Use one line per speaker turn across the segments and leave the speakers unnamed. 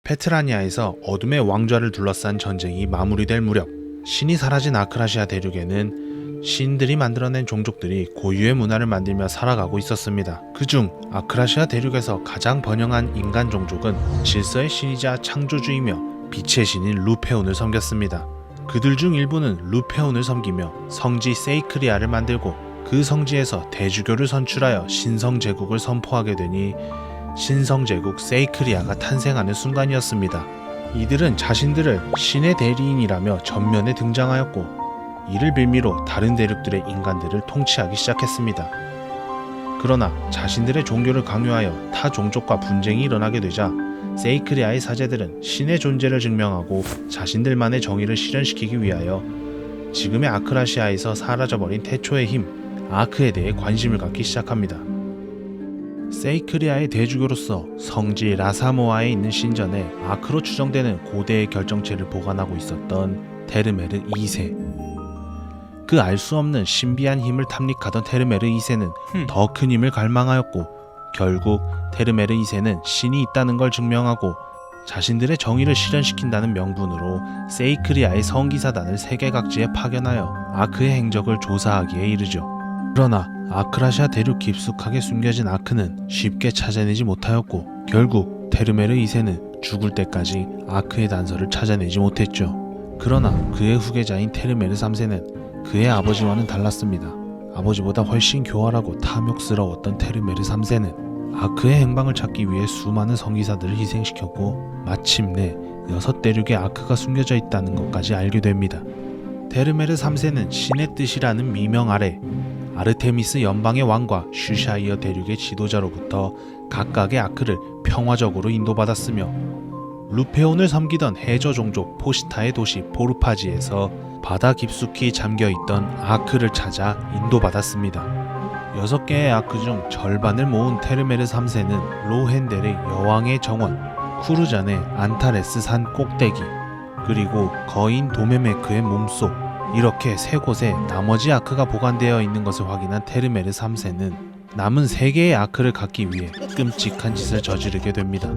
페트라니아에서 어둠의 왕좌를 둘러싼 전쟁이 마무리될 무렵 신이 사라진 아크라시아 대륙에는 신들이 만들어낸 종족들이 고유의 문화를 만들며 살아가고 있었습니다. 그중 아크라시아 대륙에서 가장 번영한 인간 종족은 질서의 신이자 창조주이며 빛의 신인 루페온을 섬겼습니다. 그들 중 일부는 루페온을 섬기며 성지 세이크리아를 만들고 그 성지에서 대주교를 선출하여 신성제국을 선포하게 되니 신성제국 세이크리아가 탄생하는 순간이었습니다. 이들은 자신들을 신의 대리인이라며 전면에 등장하였고 이를 빌미로 다른 대륙들의 인간들을 통치하기 시작했습니다. 그러나 자신들의 종교를 강요하여 타 종족과 분쟁이 일어나게 되자 세이크리아의 사제들은 신의 존재를 증명하고 자신들만의 정의를 실현시키기 위하여 지금의 아크라시아에서 사라져버린 태초의 힘, 아크에 대해 관심을 갖기 시작합니다. 세이크리아의 대주교로서 성지 라사모아에 있는 신전에 아크로 추정되는 고대의 결정체를 보관하고 있었던 테르메르 2세. 그 알 수 없는 신비한 힘을 탐닉하던 테르메르 2세는 더 큰 힘을 갈망하였고 결국 테르메르 2세는 신이 있다는 걸 증명하고 자신들의 정의를 실현시킨다는 명분으로 세이크리아의 성기사단을 세계 각지에 파견하여 아크의 행적을 조사하기에 이르죠. 그러나 아크라시아 대륙 깊숙하게 숨겨진 아크는 쉽게 찾아내지 못하였고 결국 테르메르 2세는 죽을 때까지 아크의 단서를 찾아내지 못했죠. 그러나 그의 후계자인 테르메르 3세는 그의 아버지와는 달랐습니다. 아버지보다 훨씬 교활하고 탐욕스러웠던 테르메르 3세는 아크의 행방을 찾기 위해 수많은 성기사들을 희생시켰고 마침내 6대륙에 아크가 숨겨져 있다는 것까지 알게 됩니다. 테르메르 3세는 신의 뜻이라는 미명 아래 아르테미스 연방의 왕과 슈샤이어 대륙의 지도자로부터 각각의 아크를 평화적으로 인도받았으며 루페온을 섬기던 해저 종족 포시타의 도시 보르파지에서 바다 깊숙이 잠겨있던 아크를 찾아 인도받았습니다. 6개의 아크 중 절반을 모은 테르메르 3세는 로헨델의 여왕의 정원, 쿠르잔의 안타레스 산 꼭대기, 그리고 거인 도메메크의 몸속, 이렇게 3곳에 나머지 아크가 보관되어 있는 것을 확인한 테르메르 3세는 남은 3개의 아크를 갖기 위해 끔찍한 짓을 저지르게 됩니다.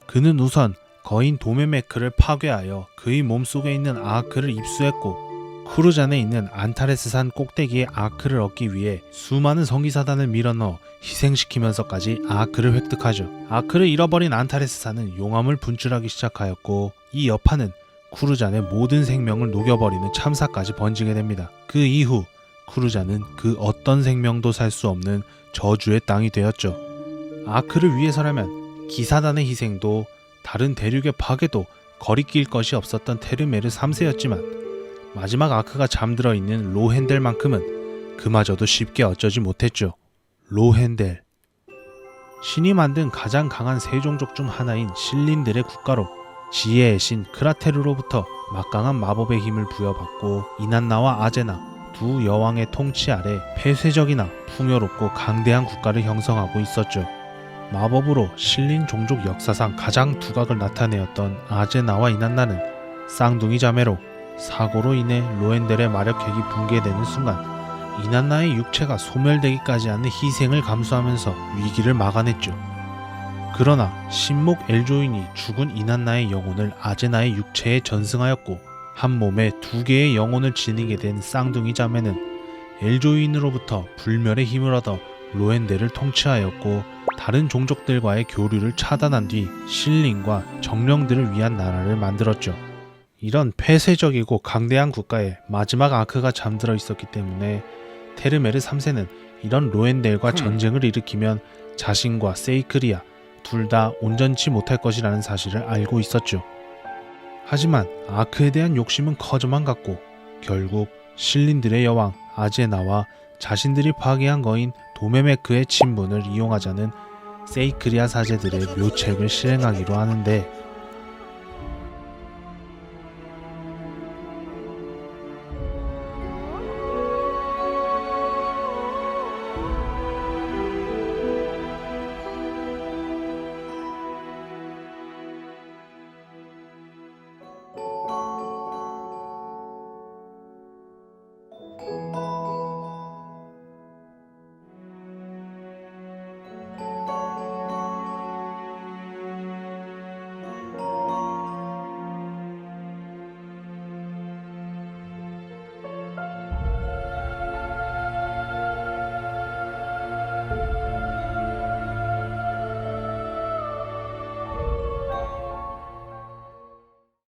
그는 우선 거인 도메메크를 파괴하여 그의 몸속에 있는 아크를 입수했고 쿠르잔에 있는 안타레스 산 꼭대기의 아크를 얻기 위해 수많은 성기사단을 밀어넣어 희생시키면서까지 아크를 획득하죠. 아크를 잃어버린 안타레스 산은 용암을 분출하기 시작하였고 이 여파는 쿠르잔의 모든 생명을 녹여버리는 참사까지 번지게 됩니다. 그 이후 쿠르잔은 그 어떤 생명도 살 수 없는 저주의 땅이 되었죠. 아크를 위해서라면 기사단의 희생도 다른 대륙의 파괴도 거리낄 것이 없었던 테르메르 3세였지만 마지막 아크가 잠들어 있는 로헨델만큼은 그마저도 쉽게 어쩌지 못했죠. 로헨델, 신이 만든 가장 강한 세 종족 중 하나인 신린들의 국가로 지혜의 신 크라테르로부터 막강한 마법의 힘을 부여받고 이난나와 아제나 두 여왕의 통치 아래 폐쇄적이나 풍요롭고 강대한 국가를 형성하고 있었죠. 마법으로 신린 종족 역사상 가장 두각을 나타내었던 아제나와 이난나는 쌍둥이 자매로 사고로 인해 로헨델의 마력핵이 붕괴되는 순간 이난나의 육체가 소멸되기까지 하는 희생을 감수하면서 위기를 막아냈죠. 그러나 신목 엘조인이 죽은 이난나의 영혼을 아제나의 육체에 전승하였고 한 몸에 2개의 영혼을 지니게 된 쌍둥이 자매는 엘조인으로부터 불멸의 힘을 얻어 로헨델을 통치하였고 다른 종족들과의 교류를 차단한 뒤 신린과 정령들을 위한 나라를 만들었죠. 이런 폐쇄적이고 강대한 국가에 마지막 아크가 잠들어 있었기 때문에 테르메르 3세는 이런 로헨델과 전쟁을 일으키면 자신과 세이크리아 둘 다 온전치 못할 것이라는 사실을 알고 있었죠. 하지만 아크에 대한 욕심은 커져만 갔고 결국 신린들의 여왕 아제나와 자신들이 파괴한 거인 도메메크의 친분을 이용하자는 세이크리아 사제들의 묘책을 실행하기로 하는데